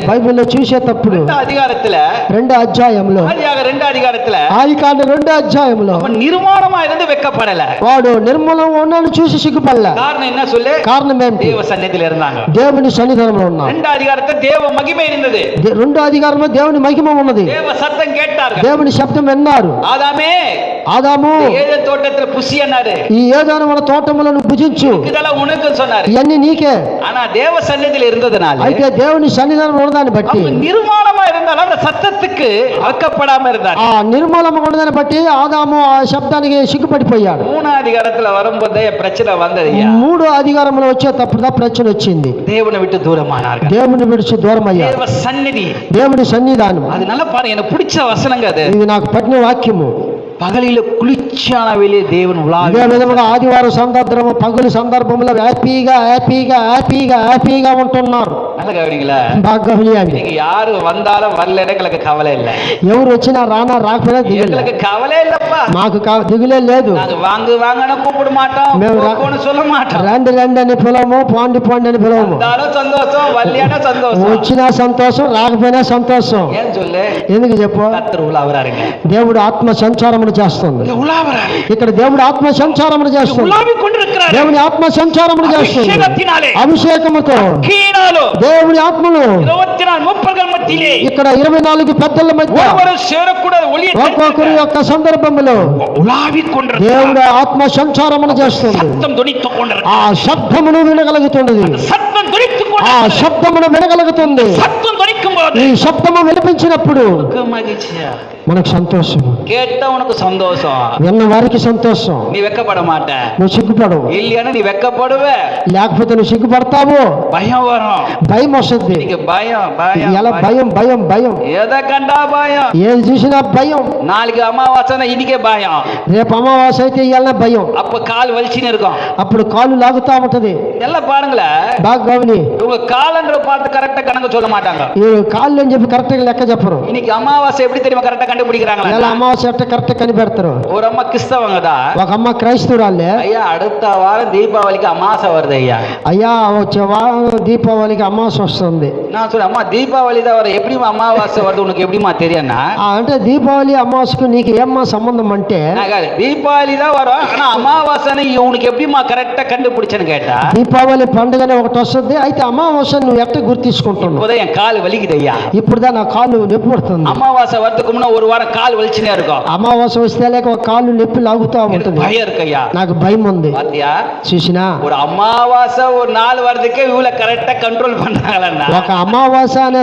బైబిల్లో చూసేటప్పుడు రెండో అధ్యాయంలో ఆదికాండం 2వ అధ్యాయంలో நிர்மாணமா இருந்து வெக்கப்படல. వాడు నిర్మలం ఉన్నాను చూసి సిగ్గుపడలే. காரணம் என்ன சொல்லு? కారణం ఏంటి? தேவ சந்நிதியில இருந்தாங்க. దేవుని సన్నిధానంలో ఉన్నారు. 2వ அதிகாரத்துல தேவ மகிமை இருந்தது. 2వ అధికారంలో దేవుని మహిమ ఉన్నది. தேவ சத்தம் கேட்டார்கள். దేవుని శబ్దం విన్నారు. ఆదాము ఏదెన్ తోటத்துல పుసి అన్నాడు. ఈ ఏదెను తోటములను భుజించు, இதெல்லாம் உனக்கு சொன்னாரு. ఇవన్నీ నీకే. ஆனா தேவ సన్నిధిలో இருந்ததனால, అయితే దేవుని సన్నిధానంలో ఉన్నదాన్ని బట్టి, నిర్మలமா இருந்தாலும் அந்த సత్తத்துக்கு వెக்கப்படாம இருந்தார். ఆ నిర్మలంగా ఉన్నదాన్ని బట్టి ఆదాము ఆ శబ్దానికి సిగ్గుపడిపోయాడు. 3వ అధికారத்துல வரும்போதே பிரச்சனை வந்ததுயா. 3వ అధికారంలో వచ్చేటప్పుడు ప్రశ్న వచ్చింది. దేవుని విட்டு దూరமானார்கள். దేవుని విడిచి దూరం అయ్యారు. தேவ సన్నిధి, దేవుని సన్నిధానం. அது நல்ல பாருங்க, எனக்கு பிடிச்ச வசனங்க அது. ఇది నాకు పట్టిన వాక్యము. పగలిలో కులిచ్చాన వెళ్ళే దేవుని ఉలావి. ఇదే విధముగా ఆదివారం సందర్భంలో పగలు సందర్భంలో హ్యాపీగా ఉంటున్నారు. బాగా గమనించండి. யாரு வந்தாலும் வரல எனக்கு கவலை இல்ல. ఎవరు వచ్చినా రానా రాకపోయినా దిగులే. கவலை இல்லப்பா. మాకు దిగులే లేదు. வாங்கு வாங்கன்னு கூப்பிட மாட்டோம், போன்னு சொல்ல மாட்டோம். రండి అని పిలవము, పోండి అని పిలవము. సంతోషం, వల్లియానా సంతోషం, వచ్చినా సంతోషం, రాకపోయినా సంతోషం. ఏం சொல்லு? ఎందుకు చెప్పు? దేవుడు ఆత్మ సంచారమును చేస్తుంది. ఇక్కడ దేవుడు ఆత్మ సంచారమును చేస్తుంది. దేవుని ఆత్మ సంచారమును చేస్తుంది. అభిషేకముతో దేవుని ఆత్మను ఇక్కడ 24 పెద్దల మధ్య ఒక్కొక్కరి యొక్క సందర్భంలో దేవుడు ఆత్మ సంచారమును చేస్తుంది. ఆ శబ్దమును వినగలుగుతున్నది. ఆ శబ్దమును వినగలుగుతుంది. ఈ శబ్దము వినిపించినప్పుడు మనకు సంతోషం, విన్న వారికి సంతోషం. నీ వెక్కపడ మాట, నువ్వు సిగ్గుపడవు. ఇల్లు నీ వెక్కపడువే, లేకపోతే నువ్వు సిగ్గుపడతావు. భయం వస్తుంది. ఎలా? భయం ఏదకండా భయం, ఏది చూసినా భయం. నాలుగు అమావాసన ఇదికే భయం. రేపు అమావాస అయితే ఇవాళ భయం. అప్పుడు కాలు వలిచిన இருக்கும், అప్పుడు కాలు లాగుతా ఉంటది. எல்லாம் பாருங்களே, బాగా గమని. உங்க காலன்ற பார்த்து கரெக்ட்டா கணக்கு சொல்ல மாட்டாங்க. ఈ కాళ్ళు అని చెప్పి కరెక్ట్ గా లెక్క చెప్పరు. இன்னைக்கு అమావాస எப்படி தெரியுமா కరెక్టా కண்டுபிடிக்கிறாங்க? ఎలా అమావాస ఎట్ట కరెక్ట్ కనిపెడతారు? ஒரு అమ్మ క్రిస్తవంగదా, ఒక అమ్మ క్రైస్తవురాలే. అయ్యా அடுத்த వారం దీపావళికి అమావాస வருது అయ్యా. అయ్యా వచ్చే వారం దీపావళికి అమావాస వస్తుంది. நான் சொல்றேன், అమ్మ దీపావళి தான் வரும், எப்படி అమావాస வருது உனக்கு எப்படிமா தெரியும்னா? అంటే దీపావళి అమావాసకు నీకు ఏమ్మా సంబంధం అంటే, దీపావళి தான் வரும், ஆனா అమావాసని உனக்கு எப்படிமா కరెక్టా కண்டுபிடிச்சேன்னு கேட்டா, దీపావళి పండుగనే ఒకటి వస్తుంది, అయితే అమావాస నువ్వు ఎట్ట గుర్తించుకుంటున్నావు? ఉదయం కాలు వలిగిదయ్యా. ఇప్పుడుదా నా కాలు నొప్పి పడుతుంది. అమావాస వద్దకు మున్న ஒரு వారం కాలు వలిచినే இருக்கும். అమావాస వస్తే లేక ఒక కాలు నొప్పి లాగుతా ఉంటుంది. భయం இருக்கయ్యా, నాకు భయం ఉంది. చూసినా ஒரு అమావాస ஒரு நாள் வரதுக்கே இவ்வளவு கரெக்ட்டா కంట్రోల్ பண்றாங்களான்னா, ఒక అమావాస అనే